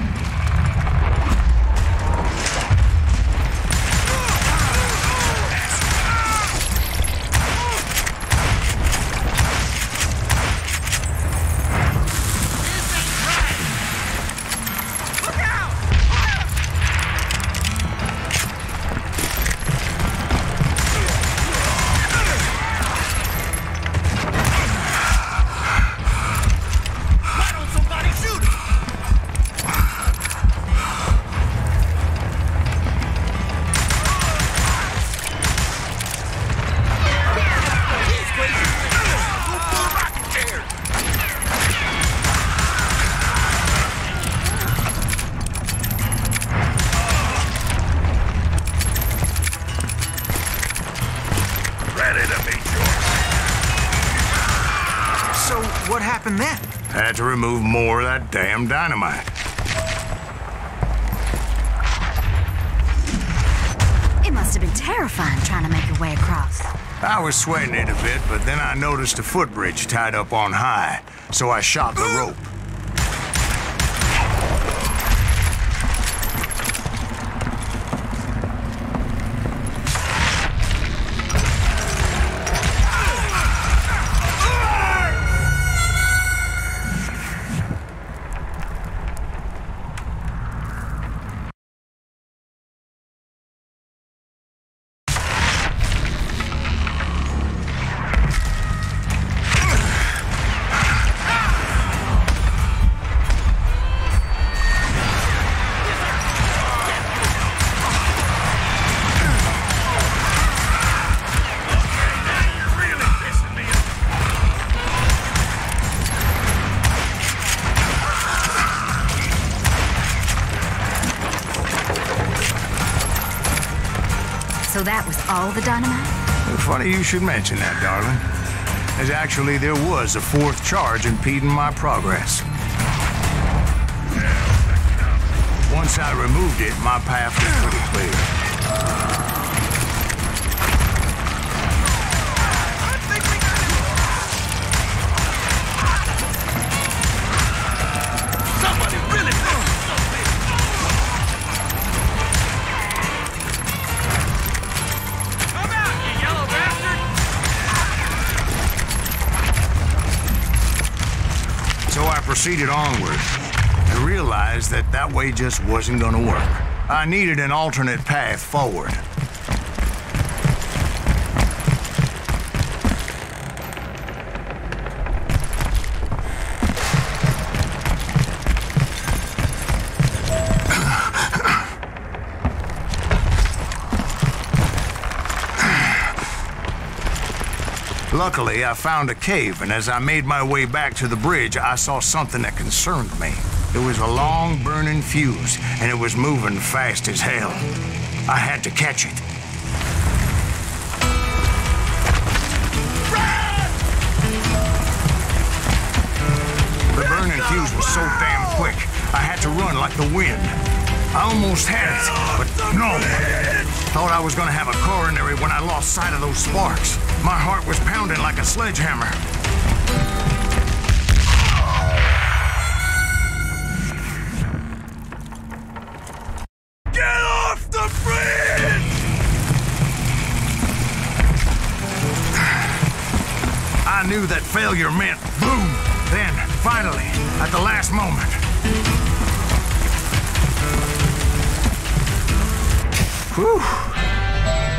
What happened then? Had to remove more of that damn dynamite. It must have been terrifying trying to make your way across. I was sweating it a bit, but then I noticed a footbridge tied up on high, so I shot the rope. So that was all the dynamite? Funny you should mention that, darling. as actually there was a fourth charge impeding my progress. Once I removed it, my path was pretty clear. Proceeded onward and realized that that way just wasn't going to work. I needed an alternate path forward. Luckily, I found a cave, and as I made my way back to the bridge, I saw something that concerned me. It was a long, burning fuse, and it was moving fast as hell. I had to catch it. The burning fuse was so damn quick, I had to run like the wind. I almost had it, but no. Thought I was gonna have a coronary when I lost sight of those sparks. My heart was pounding like a sledgehammer. Get off the bridge! I knew that failure meant boom. Then, finally, at the last moment. Whew.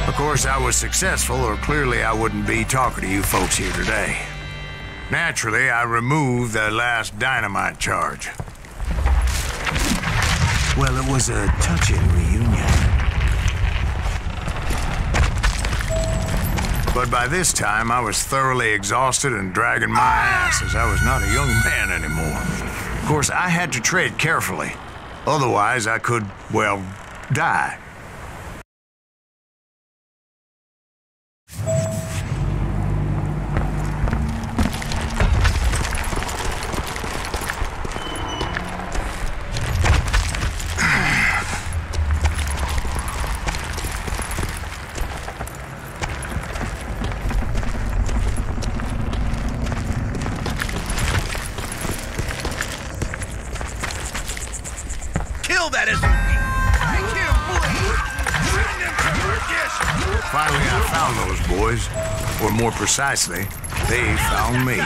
Of course, I was successful, or clearly I wouldn't be talking to you folks here today. Naturally, I removed the last dynamite charge. Well, it was a touching reunion. But by this time, I was thoroughly exhausted and dragging my ass as I was not a young man anymore. Of course, I had to tread carefully. Otherwise, I could, well, die. Finally, I found those boys. Or more precisely, they found me.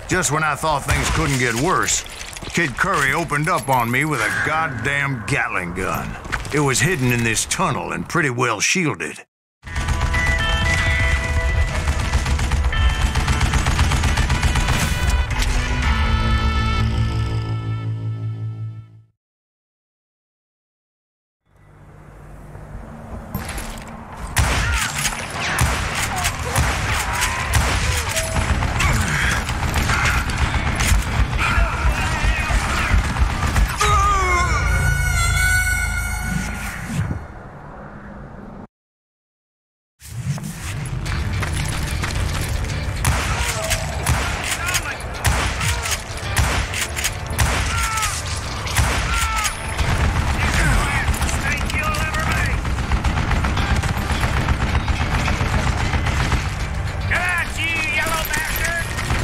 Just when I thought things couldn't get worse, Kid Curry opened up on me with a goddamn Gatling gun. It was hidden in this tunnel and pretty well shielded.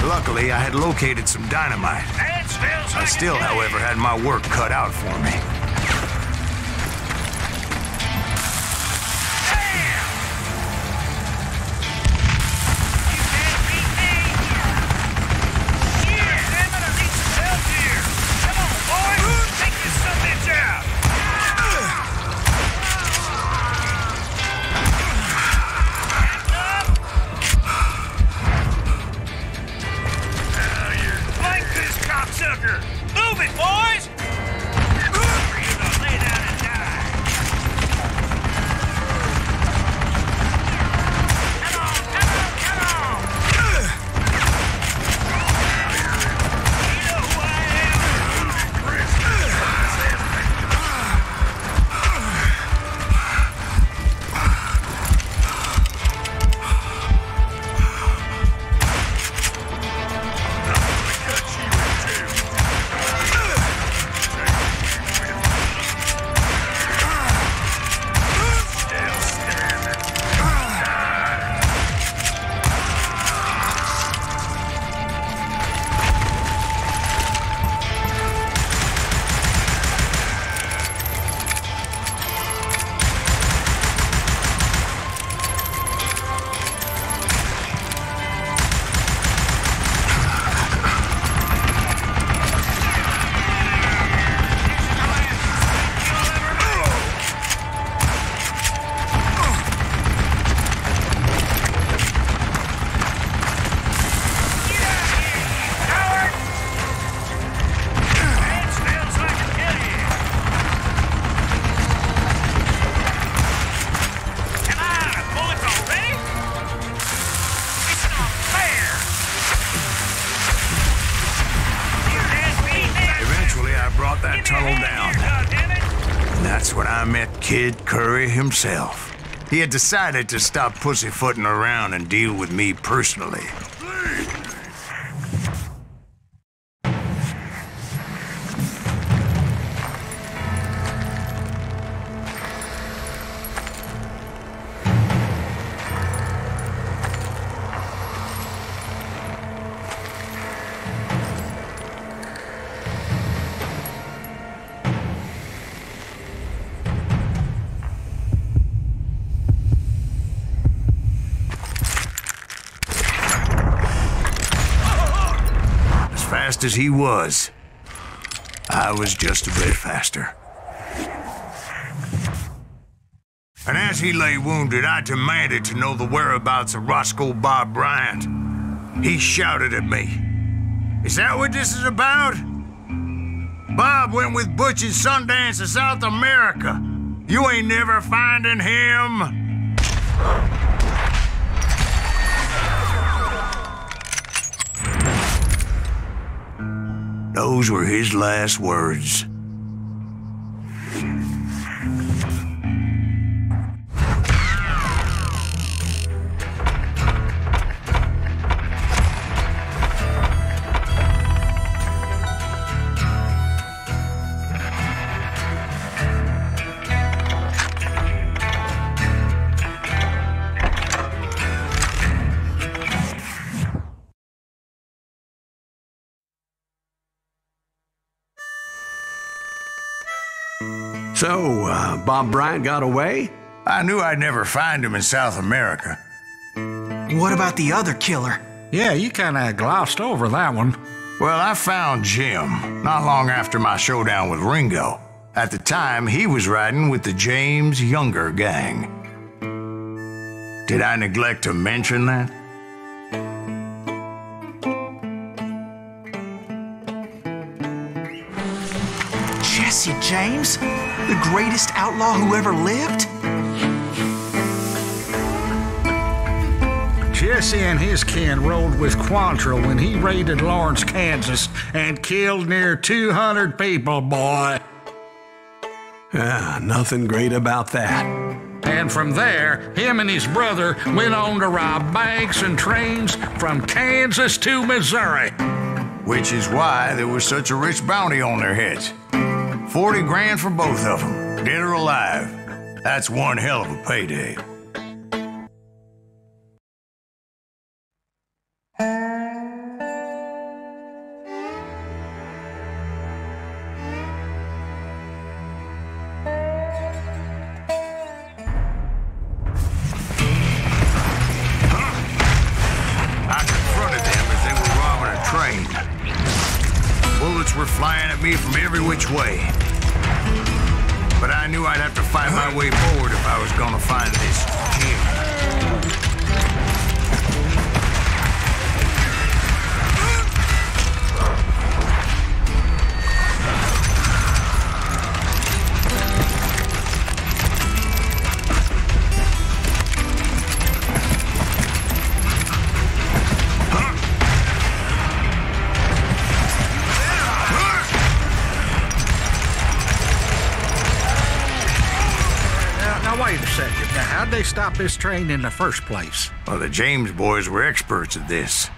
Luckily, I had located some dynamite. I still, however, had my work cut out for me. Kid Curry himself. He had decided to stop pussyfooting around and deal with me personally. Fast as he was, I was just a bit faster. And as he lay wounded, I demanded to know the whereabouts of Roscoe Bob Bryant. He shouted at me, "Is that what this is about? Bob went with Butch and Sundance to South America. You ain't never finding him." Those were his last words. So, Bob Bryant got away? I knew I'd never find him in South America. What about the other killer? Yeah, you kind of glossed over that one. Well, I found Jim not long after my showdown with Ringo. At the time, he was riding with the James Younger gang. Did I neglect to mention that? Jesse James? The greatest outlaw who ever lived? Jesse and his kin rode with Quantrill when he raided Lawrence, Kansas, and killed near 200 people, boy. Nothing great about that. And from there, him and his brother went on to rob banks and trains from Kansas to Missouri. Which is why there was such a rich bounty on their heads. 40 grand for both of them, dead or alive. That's one hell of a payday. I confronted them as they were robbing a train. Bullets were flying at me from every which way. But I knew I'd have to fight my way forward if I was gonna find this Jim. Wait a second. Now, how'd they stop this train in the first place? Well, the James boys were experts at this.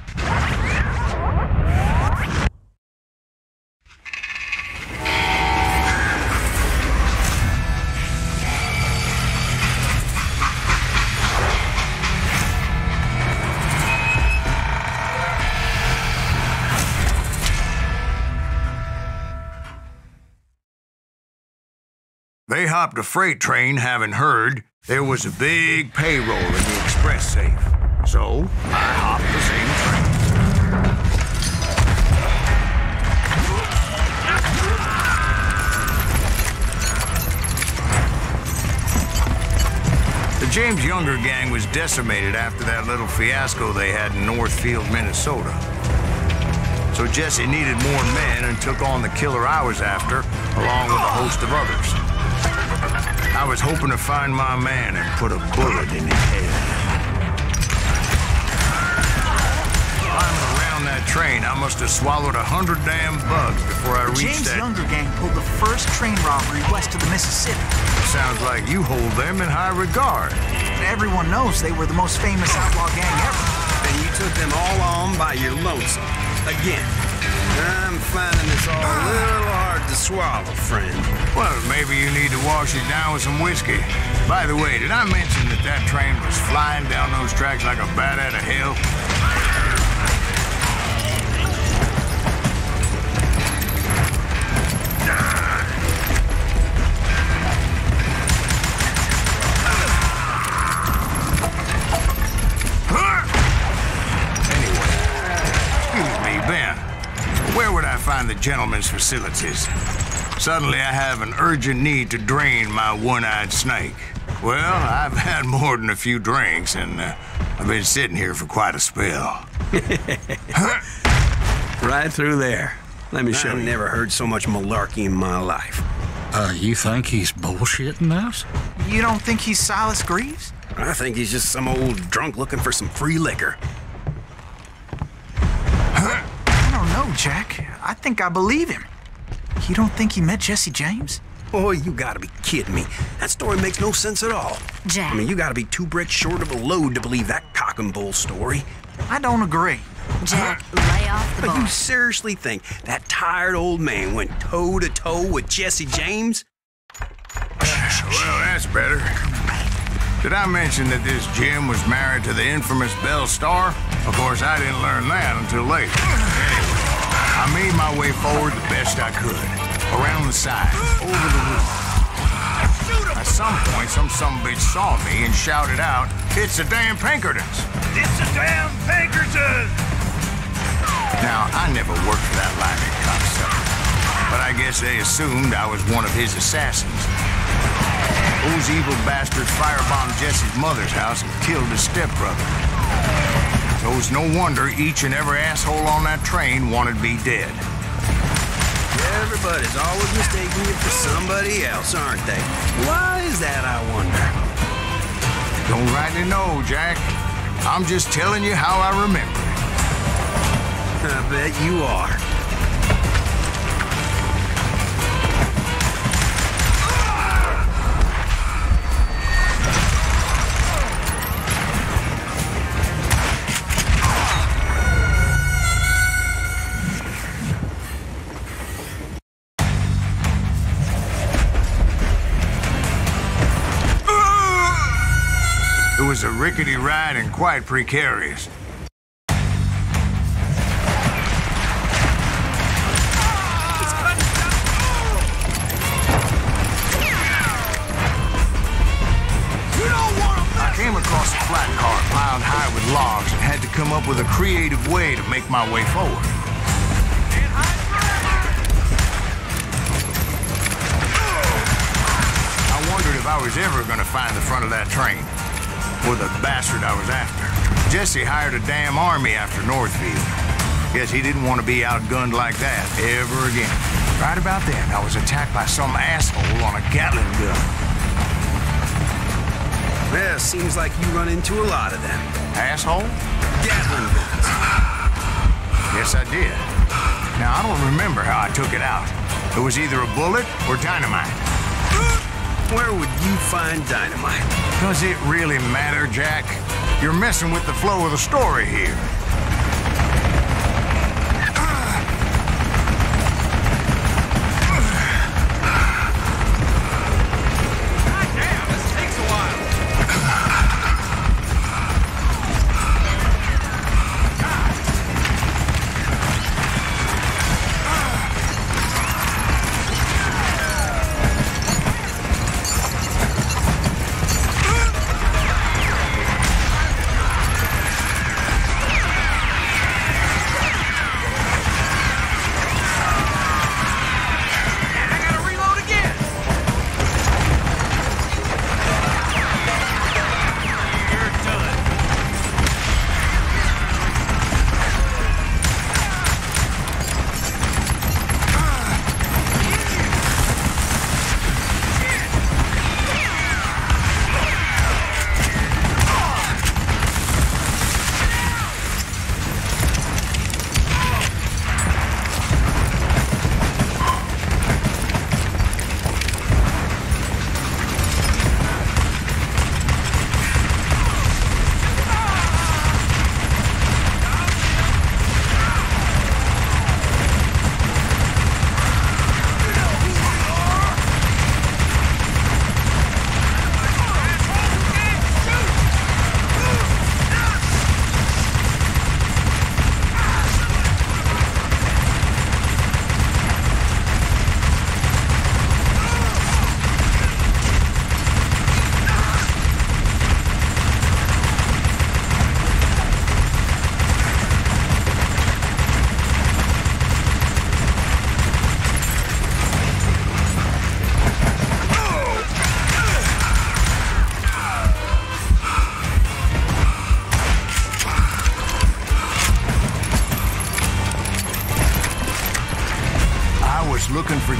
They hopped a freight train, having heard there was a big payroll in the express safe. So I hopped the same train. The James Younger gang was decimated after that little fiasco they had in Northfield, Minnesota. So Jesse needed more men and took on the killer I was after, along with a host of others. I was hoping to find my man and put a bullet in his head. Climbing around down that train, I must have swallowed 100 damn bugs before I reached James' that... younger gang pulled the first train robbery west of the Mississippi. Sounds like you hold them in high regard. Everyone knows they were the most famous outlaw gang ever. And you took them all on by your lonesome. Again. I'm finding this all a little hard to swallow, friend. Well, maybe you need to wash it down with some whiskey. By the way, did I mention that that train was flying down those tracks like a bat out of hell? Where would I find the gentleman's facilities? Suddenly I have an urgent need to drain my one-eyed snake. Well, I've had more than a few drinks, and I've been sitting here for quite a spell. Right through there. Let me show you. I've never heard so much malarkey in my life. You think he's bullshitting us? You don't think he's Silas Greaves? I think he's just some old drunk looking for some free liquor. No, Jack. I think I believe him. You don't think he met Jesse James? Oh, you gotta be kidding me. That story makes no sense at all. Jack. I mean, you gotta be 2 bricks short of a load to believe that cock and bull story. I don't agree. Jack, lay off the But bar. you seriously think that tired old man went toe-to-toe with Jesse James? Well, that's better. Did I mention that this Jim was married to the infamous Belle Starr? Of course, I didn't learn that until later. Anyway, I made my way forward the best I could. Around the side, over the roof. At some point, some sumbitch saw me and shouted out, "It's the damn Pinkertons!" It's the damn Pinkertons! Now, I never worked for that lying cocksucker, but I guess they assumed I was one of his assassins. Those evil bastards firebombed Jesse's mother's house and killed his stepbrother. So it's no wonder each and every asshole on that train wanted me dead. Everybody's always mistaking you for somebody else, aren't they? Why is that, I wonder? Don't rightly know, Jack. I'm just telling you how I remember it. I bet you are. It was a rickety ride and quite precarious. I came across a flat car piled high with logs and had to come up with a creative way to make my way forward. I wondered if I was ever going to find the front of that train, or the bastard I was after. Jesse hired a damn army after Northfield. Guess he didn't want to be outgunned like that ever again. Right about then, I was attacked by some asshole on a Gatling gun. Well, seems like you run into a lot of them. Asshole? Gatling guns. Yes, I did. Now, I don't remember how I took it out. It was either a bullet or dynamite. Where would you find dynamite? Does it really matter, Jack? You're messing with the flow of the story here.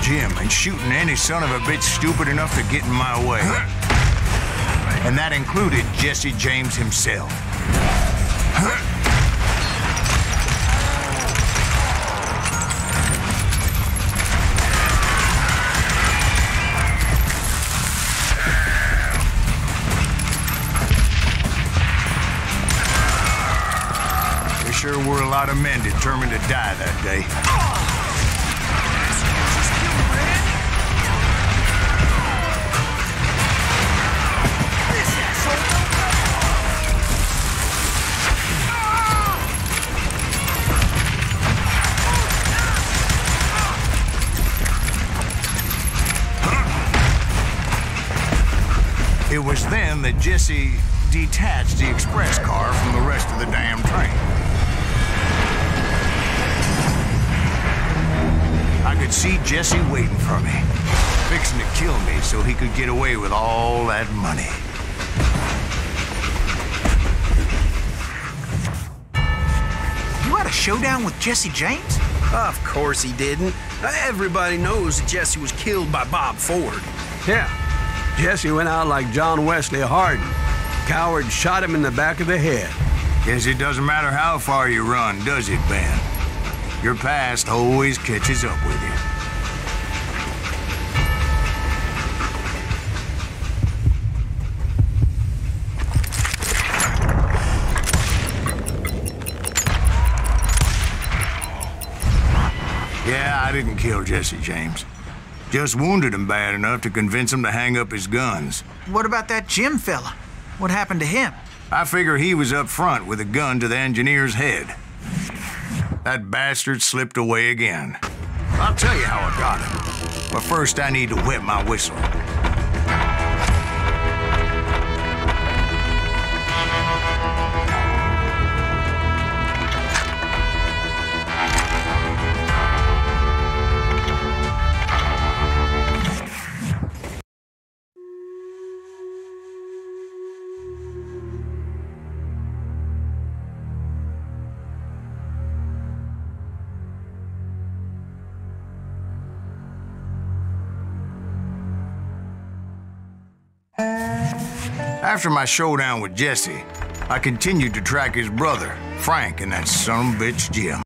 Jim and shooting any son of a bitch stupid enough to get in my way. And that included Jesse James himself. There sure were a lot of men determined to die that day. It was then that Jesse detached the express car from the rest of the damn train. I could see Jesse waiting for me, fixing to kill me so he could get away with all that money. You had a showdown with Jesse James? Of course he didn't. Everybody knows that Jesse was killed by Bob Ford. Yeah. Jesse went out like John Wesley Hardin. Coward shot him in the back of the head. Guess it doesn't matter how far you run, does it, Ben? Your past always catches up with you. Yeah, I didn't kill Jesse James. Just wounded him bad enough to convince him to hang up his guns. What about that Jim fella? What happened to him? I figure he was up front with a gun to the engineer's head. That bastard slipped away again. I'll tell you how I got him. But first I need to wet my whistle. After my showdown with Jesse, I continued to track his brother, Frank, and that son of a bitch, Jim.